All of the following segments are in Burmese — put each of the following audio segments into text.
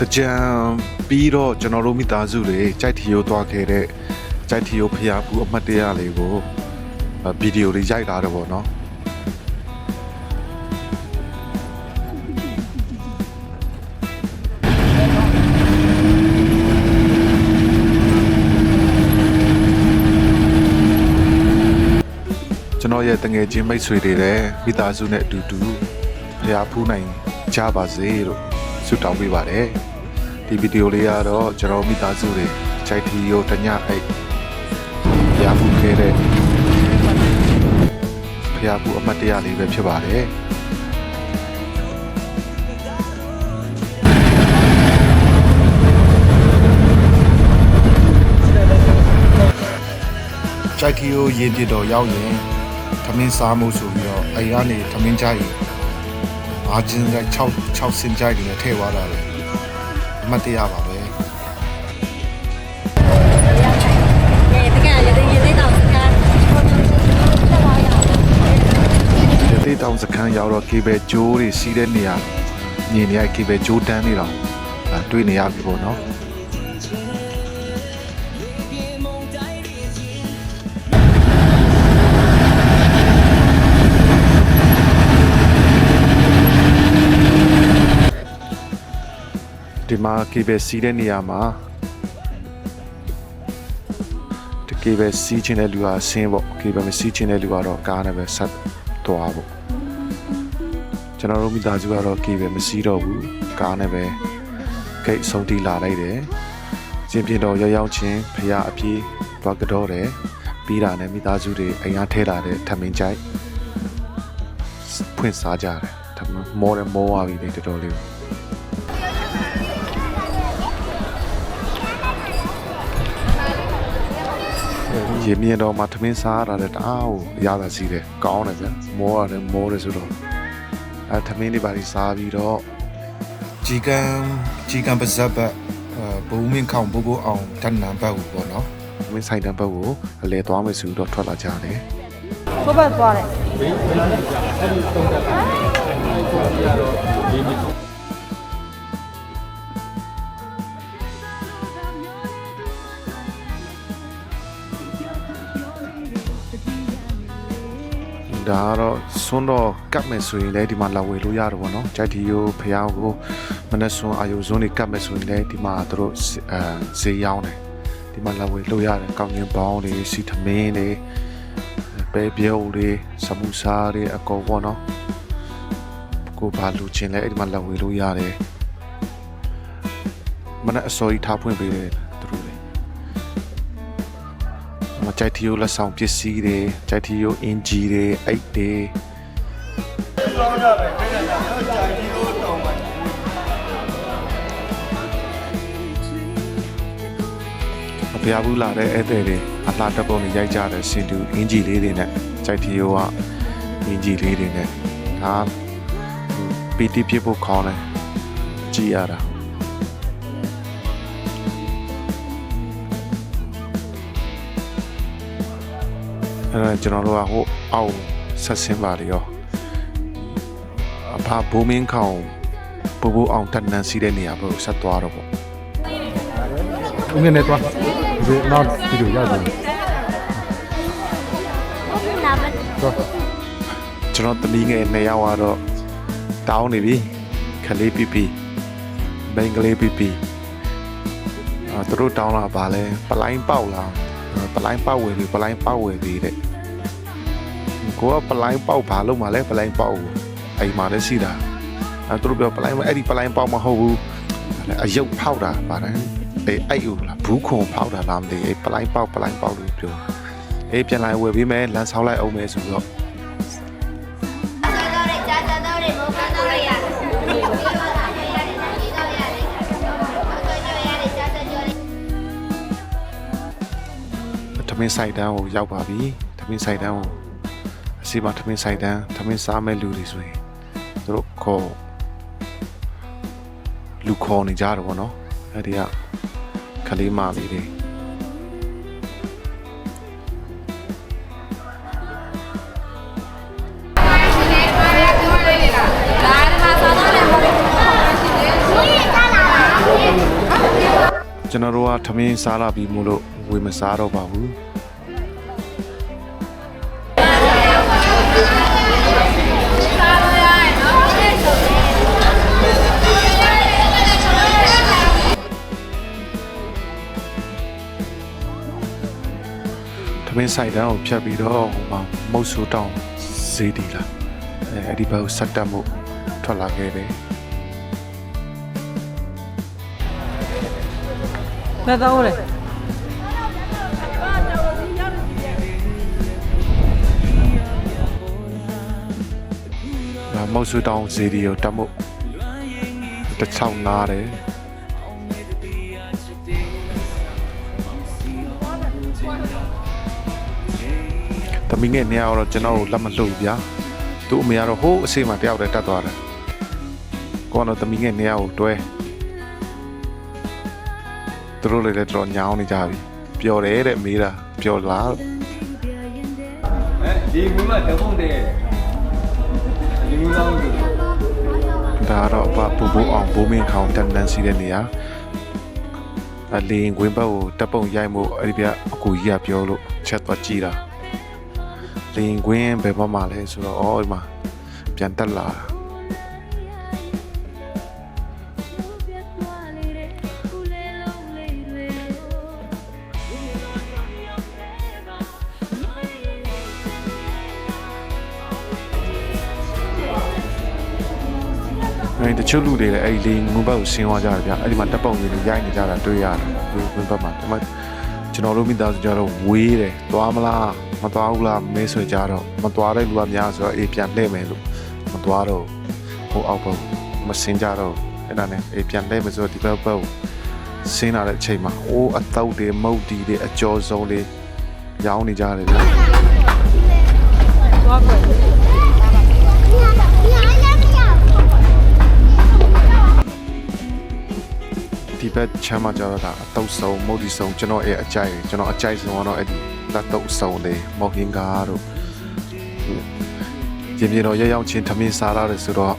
တကြံပြီးတော့ကျွန်တော်တို့မိသားစုတွေကြိုက်ထီရိုးသွားခဲ့တဲ့ကြိုက်ထီရိုးဖျားဘူးအမှတ်တရလေးကိုဗီဒီယိုလေးရိုက်လာတယ်ပေါ့နော်ကျွန်တော်ရဲ့တငယ်ချင်းမိတ်ဆွေတွေလည်းမိသားစုနဲ့အတူတူဖျားဖူးနိုင်ကြပါစေလို့ဆုတောင်းပေးပါတယ်ဒီဗီဒီယိုလေးကတော့ကျွန်တော်မိသားစုတွေကြိုက်ထီရိုးတညအိတ်ဖျားဖူးခဲ့တဲ့ဖျားဖူးအမှတ်တရလေးပဲဖြစ်ပါတယ်ကြိုက်ထီရိုးရေပြစ်တော်ရောက်ရင်ထမင်းစားမှုဆိုပြီးတော့အိမ်ကနေထမင်းကြိုက်အားချင်းကြိုက်6စင်ကြိုက်တွေနဲ့ထည့်သွားတာလေအမှတ်တရပါပဲရသေးတောင်စခန်းရောက်တော့ကေဘယ်ကျိုးတွေစီးတဲ့နေရာမြင်နေရကေဘယ်ကျိုးတန်းနေတော့တွေ့နေရပြီပေါ့နော်ဒီမှာကေဘယ်စီးတဲ့နေရာမှာဒီကေဘယ်စီးခြင်းတဲ့လူကဆင်းပေါ့ကေဘယ်မစီးခြင်းတဲ့လူကတော့ကားနဲ့ပဲဆက်သွားပေါ့ကျွန်တော်တို့မိသားစုကတော့ကေဘယ်မစီးတော့ဘူးကားနဲ့ပဲဂိတ်ဆုံးတီလာလိုက်တယ်ကျင်းပြတော့ရောက်ချင်းဖះအပြေးသွားကတော့တယ်ပြီးတာနဲ့မိသားစုတွေအိမ်အားထဲလာတဲ့ထမင်းကြိုက်ဖွင့်စားကြတယ်ထမင်းမောတယ်မောသွားပြီလေတော်တော်လေးရေမြင်တော့မှထမင်းစားရတာတအားကိုရတာစီတယ်ကောင်းတယ်ဗျမောရတယ်မောတယ်ဆိုတော့ထမင်းတွေပါပြီးစားပြီးတော့ជីကန်ပါဇက်ဘတ်ဘုံမင်းခေါင်ဘိုးဘိုးအောင်တန်းနံဘတ်ကိုပေါ့နော်မင်းဆိုင်တန်းဘတ်ကိုအလဲသွားမယ်ဆိုတော့ထွက်လာကြတယ်ဘိုးဘတ်သွားတယ်ဒါကတော့စွန်းတော့ကတ်မယ်ဆိုရင်လည်းဒီမှာလာဝယ်လို့ရတယ်ပေါ့နော်ကြိုက်တီယိုဖျားကိုမနဲ့စွန်းအာယုံစွန်းတွေကတ်မယ်ဆိုရင်လည်းဒီမှာတို့ဈေးရောင်းတယ်ဒီမှာလာဝယ်လို့ရတယ်ကောင်းကင်ပေါင်းတွေစီထမင်းတွေပဲပြုတ်တွေစမူစာတွေအကောပေါ့နော်ကိုဘာလူချင်းလဲအဲ့ဒီမှာလာဝယ်လို့ရတယ်မနဲ့အစောကြီးထားဖွင့်ပေးတယ်ကြိုက်ထီယိုလက်ဆောင်ပစ္စည်းတွေကြိုက်ထီယိုအင်ဂျီတွေအိတ်တွေအပြာဘူးလာတဲ့ဧည့်သည်တွေအလှတက်ပုံတွေရိုက်ကြတယ်စင်တူအင်ဂျီလေးတွေနဲ့ကြိုက်ထီယိုကအင်ဂျီလေးတွေနဲ့ဒါပီတီဖြစ်ဖို့ခေါင်းတယ်ကြည်ရတာကျွန်တော်တို့ကဟိုအောက်ဆက်ဆင်းပါလေရောအဖဘိုးမင်းခေါင်ဘိုးဘိုးအောင်တန်းနန်းစီးတဲ့နေရာဘက်ဆက်သွားတော့ပေါ့ဦးငယ်နဲ့သွားဒီနောက်ဗီဒီယိုရတယ်ကျွန်တော်သမီးငယ်2ယောက်ကတော့တောင်းနေပြီခလေးပီပီဘင်္ဂလေးပီပီသူတို့တောင်းလာပါလဲပလိုင်းပေါက်လာပလိုင်းပေါက်ဝယ်ပြီးပလိုင်းပေါက်ဝယ်ပြီးတဲ့ကိုကပလိုင်းပေါက်ဘာလို့မှလဲပလိုင်းပေါက်ကိုအိမ်မှာလည်းရှိတာသူတို့ပြောပလိုင်းအဲ့ဒီပလိုင်းပေါက်မဟုတ်ဘူးအယုတ်ဖောက်တာပါတယ်အဲ့ဟိုလားဘူးခွန်ဖောက်တာလားမသိအဲ့ပလိုင်းပေါက်လို့ပြောအေးပြန်လာဝယ်ပြီးမယ်လမ်းဆောက်လိုက်အောင်မယ်ဆိုတော့ထမင်းဆိုင်တန်းကိုရောက်ပါပြီထမင်းဆိုင်တန်းကိုအစီမထမင်းဆိုင်တန်းထမင်းစားမဲ့လူတွေဆိုရင်သူတို့ခေါ်နေကြတယ်ပေါ့နော်အဲ့ဒီကခလေးမလေးတွေ ကျွန်တော်တို့ကထမင်းစားလာပြီးမို့လို့ဝေမစားတော့ပါဘူးထမင်းဆိုင်တန်းကိုဖြတ်ပြီးတော့ဟိုမှာမုတ်ဆိုးတောင်ဈေးတီလာအဲ့ဒီဘက်ကိုဆက်တက်မှုထွက်လာခဲ့တယ် ဘယ်တော့လဲ မုတ်ဆိုးတောင်ဈေးတီကိုတက်မှုတစ်ချောင်းနားတယ်တမီးငယ်နေရာတော့ကျွန်တော်ကိုလက်မလှုပ်ဗျာသူ့အမေကတော့ဟိုးအစိမ်းမှာတယောက်တည်းတက်သွားတယ်ကိုကတော့တမီးငယ်နေရာကိုတွဲသူတို့လည်းတော်ညောင်းနေကြပြီပျော်တယ်တဲ့မေးတာပျော်လား ဒီမူကတပုံတဲ့ဒီမူလောက်ကို ဒါတော့ပပူပူအောင်ဘိုးမင်းခေါင်တန်တန်စီတဲ့နေရာအလင်းကွင်းဘက်ကိုတပ်ပုံရိုက်မှုအဲ့ဒီပြအကူကြီးကပြောလို့ချက်သွားကြည့်တာလင်းကွင်းဘယ်ဘက်မှာလဲဆိုတော့အော်ဒီမှာပြန်တက်လာတာအဲ့တချို့လူတွေလည်းအဲ့ဒီလင်းငုံဘက်ကိုဆင်းသွားကြတယ်ဗျအဲ့ဒီမှာတပ်ပုံကြီးတွေရိုက်နေကြတာတွေ့ရတယ်ဒီငုံဘက်မှာဒီမှာကျွန်တော်တို့မိသားစုကြတော့ဝေးတယ်သွားမလားမသွားဘူးလားမဲဆွေကြတော့မသွားတဲ့လူကများဆိုတော့အေးပြန်လှည့်မယ်လို့မသွားတော့ဟိုအောက်ဘက်မဆင်းကြတော့အဲ့ဒါနဲ့အေးပြန်လှည့်မယ်ဆိုတော့ဒီဘက်ကိုဆင်းလာတဲ့အချိန်မှာအိုးအတောက်တွေမုတ်တီတွေအကျော်စုံလေးရောင်းနေကြတယ်ဗျ သွားကွယ် ဒီဘက်ချမ်းမှာကျတော့ဒါအတုပ်ဆုံးမုတ်တီဆုံးကျွန်တော်ရဲ့အကြိုက်ဆုံးကတော့အဲ့ဒီလက်တုပ်ဆုံးလေးမော်ဟင်ကားတို့ဒီမြေတော်ရရောက်ချင်းထမင်းစားရတယ်ဆိုတော့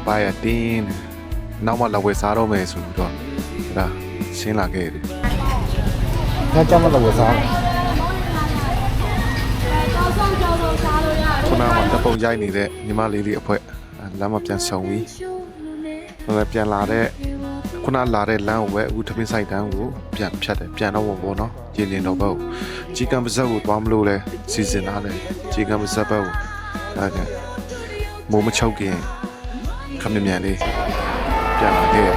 ဘာရတင်းနောက်မှလာဝယ်စားတော့မယ်ဆိုပြီးတော့ဒါရှင်းလာခဲ့တယ် ညချမ်းမတော့ဝယ်စား ခုနကတပ်ပုံရိုက်နေတဲ့ညီမလေးလေးအဖွဲလမ်းမှာပြန်ဆောင်ပြီးပြန်လာတဲ့ခုနလာတဲ့လမ်းကိုပဲအခုထမင်းဆိုင်တန်းကိုပြန်ဖြတ်တယ်ပြန်တော့ဝင်ပေါ့နော်ကျင်းရင်တော့ဘက်ကိုကြီးကံပါဇက်ကိုသွားမလို့လဲစီစဉ်ထားတယ်ကြီးကံပါဇက်ဘက်ကိုအဲ့ဒါမိုးမချုပ်ခင်ခမမြန်လေးပြန်လာခဲ့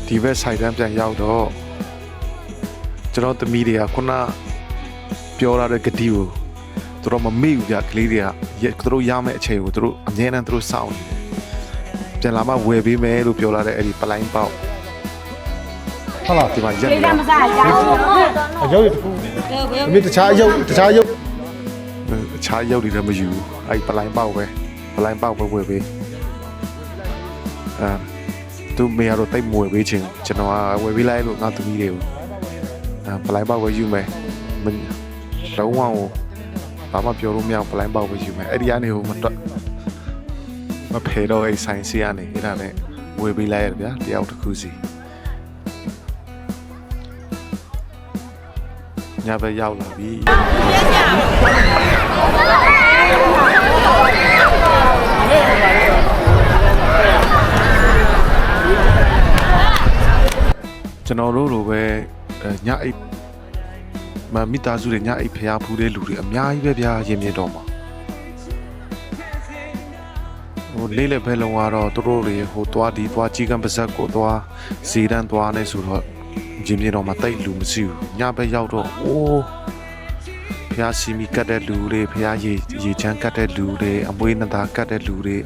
ဒီဘက်ဆိုင်တန်းပြန်ရောက်တော့ကျွန်တော်သမီးတွေကခုနပြောရတဲ့ဂတိကိုသူတို့မမေ့ဘူးဗျကလေးတွေကသူတို့ရမယ့်အချိန်ကိုသူတို့အမြဲတမ်းသူတို့စောင့်နေတယ်ပြန်လာမှဝယ်ပေးမယ်လို့ပြောလာတဲ့အဲ့ဒီပလိုင်းပေါက် ဟုတ်လား ဒီမှာရက်နေ မစားရအောင် အယုတ်ရတခုအမေတခြားအယုတ်အခြားအယုတ် အခြားရုပ်တွေလည်းမယူဘူးအဲ့ဒီပလိုင်းပေါက်ပဲပလိုင်းပေါက်ပဲဝယ်ပေးသူမေရတော့တိတ်မွေပေးခြင်းကျွန်တော်ကဝယ်ပေးလိုက်လို့ငါသမီးတွေကိုပလိုင်းပေါက်ပဲယူမယ်လုံးဝဘာမှပြောလို့မရပလိုင်းပေါက်ပဲယူမယ်အဲ့ဒီကနေဟိုမဖယ်တော့အဲ့ဆိုင်စီကနေအဲ့ဒါနဲ့ဝယ်ပေးလိုက်ရဗျာတယောက်တစ်ခုစီညဘက်ရောက်လာပြီကျွန်တော်တို့လိုပဲညအိပ်မိသားစုတွေညအိပ်ဖျားဖူးတဲ့လူတွေအများကြီးပဲဗျာရင်မြင်တော့မှာဟ ဟိုလေးလက်ဖဲလုံးကတော့သူတို့တွေဟိုသွားဒီသွားကြီးကံပါဇက်ကိုသွားဇီတန်းသွားနေဆိုတော့ရင်ပြေတော်မှာတိတ်လူမရှိဘူးညဘက်ရောက်တော့အိုးဖျားစီမီကတ်တဲ့လူတွေဖျားရေချမ်းကတ်တဲ့လူတွေအမွေးနတာကတ်တဲ့လူတွေ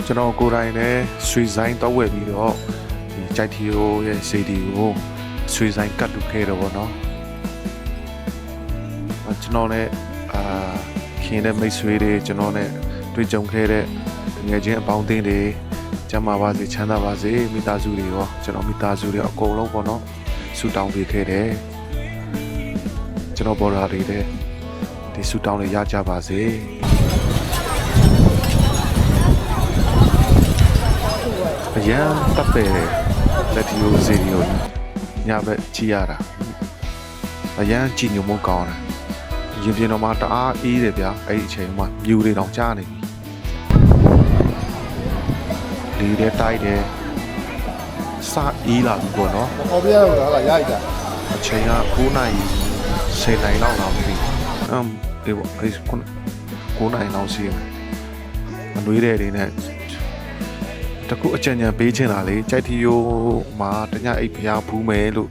ကျွန်တော်ကိုယ်တိုင်လည်းရွှေဆိုင်တော့ဝယ်ပြီးတော့ဒီကြိုက်တီယိုရဲ့စီဒီကိုရွှေဆိုင်ကတ်လူခဲ့တော့ဗောနော်ကျွန်တော်လည်းခင်တဲ့မိတ်ဆွေတွေကျွန်တော်နဲ့တွေ့ကြုံခဲ့တဲ့ငယ်ချင်းအပေါင်းအသင်းတွေကျမ်းမာပါစေချမ်းသာပါစေမိသားစုတွေရောကျွန်တော်မိသားစုတွေအကုန်လုံးပေါ့နော်ဆုတောင်းပေးခဲ့တယ်ကျွန်တော်ဘော်ဒါတွေလည်းဒီဆုတောင်းတွေရကြပါစေအရန်တပ်ပဲလက်တီယိုစီဒီယိုညဘက်ကြည့်ရတာအရန်ကြည့်ညုံမကောင်းတယ်ရင်ပြင်တော်မှာတအားအေးတယ်ဗျာအဲ့ဒီအချိန်မှာမြူတွေတောင်ကြားနေပြီလေတဲ့တိုက်တယ်စအေးလာပြီပေါ့နော် ဟောပြရတော့ဟာရရတာ အချိန်က9နာရီ10နာရီလောက်လာပြီဒီပေါ့အဲ့9နာရီလောက်ရှိတယ်မနှွေးတဲ့တွေနဲ့တခုအကြံဉာဏ်ပေးချင်တာလေကြိုက်တီယိုမှာတညအိပ်ဖျားဘူးမယ်လို့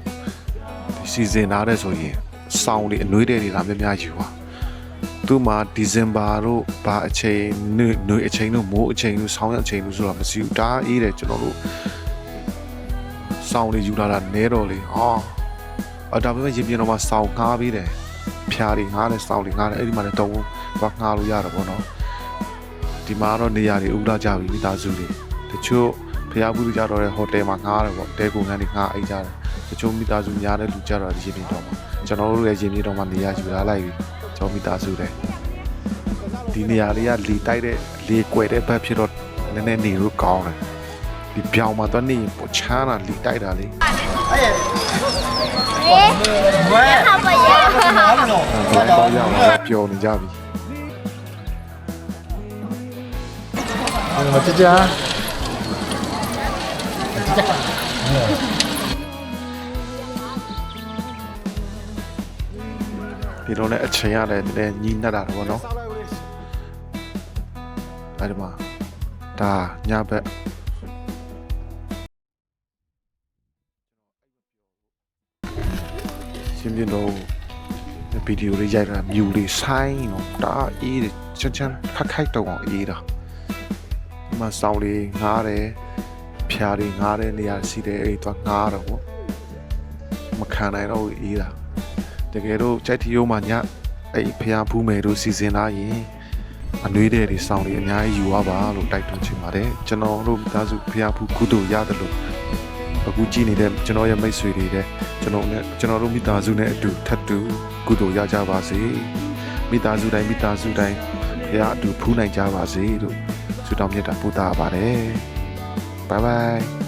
ဒီစီဇန်ထားတဲ့ဆိုရင်စောင်းတွေအနှွေးတဲ့တွေလာများများယူပါသူမှာဒီဇင်ဘာတို့ဘာအချိန်နှွေအချိန်တို့မိုးအချိန်တို့ဆောင်းရအချိန်တို့ဆိုတာမရှိဘူးဒါအေးတယ်ကျွန်တော်တို့စောင်းတွေယူလာတာနဲတော့လေဒါပေမဲ့ရင်ပြင်တော့မှစောင်းငှားပေးတယ်ဖျားတွေငှားတယ်စောင်းတွေငှားတယ်အဲ့ဒီမှာလည်းတုံးသွားငှားလို့ရတာပေါ့နော်ဒီမှာတော့နေရာတွေဥပဒါကြပြီမိသားစုတွေတချို့ဖျားဘူးကြတော့တဲ့ဟိုတယ်မှာငှားတယ်ပေါ့တဲကုန်ခန်းတွေငှားအိတ်ကြတယ်တချို့မိသားစုများတဲ့လူကြတော့ရင်ပြင်တော့မှာကျွန်တော်တို့လည်းရင်ပြင်တော့မှနေရာယူလာလိုက်ပြီကျွန်တော်မိသားစုတွေဒီနေရာတွေကလီတိုက်တဲ့လေကွယ်တဲ့ဘက်ဖြစ်တော့နည်းနည်းနေလို့ကောင်းတယ်ဒီပြောင်းမှာတော့နေပိုချမ်းတာလီတိုက်တာလေဘယ်ဟာမရဘယ်တော့ရောက်လာပျော်နေကြပြီမကြကြဒီတော့လည်းအချိန်ရတယ်နည်းညီးနှက်တာတော့နော်အဲဒီမှာဒါညဘက်ရှင်းပြတော့ဗီဒီယိုလေးရိုက်တာမြူလေးဆိုင်တော့ဒါအေးချမ်းချမ်းခက်ခိုက်တော့အေးတာဒီမှာစောင်းလေးငားတယ်ဖြားတွေငားတဲ့နေရာရှိတယ်အဲ့တော့ငားတော့မခံနိုင်တော့အေးတာတကယ်တော့ကြိုက်တီယိုမှာညအဲ့ဖျားဖူးမယ်တို့စီစဉ်လာရင်အနှွေးတဲ့တွေစောင်းတွေအများကြီးယူရပါလို့တိုက်တွန်းချင်ပါတယ်ကျွန်တော်တို့မိသားစုဖျားဖူးကုသိုလ်ရတယ်လို့အခုကြည့်နေတဲ့ကျွန်တော်ရဲ့မိတ်ဆွေတွေတဲ့ကျွန်တော်တို့မိသားစုနဲ့အတူထပ်တူကုသိုလ်ရကြပါစေမိသားစုတိုင်းဖျားအတူဖူးနိုင်ကြပါစေလို့ဆုတောင်းမြတ်တာပို့တာပါတယ်ဘိုင်ဘိုင်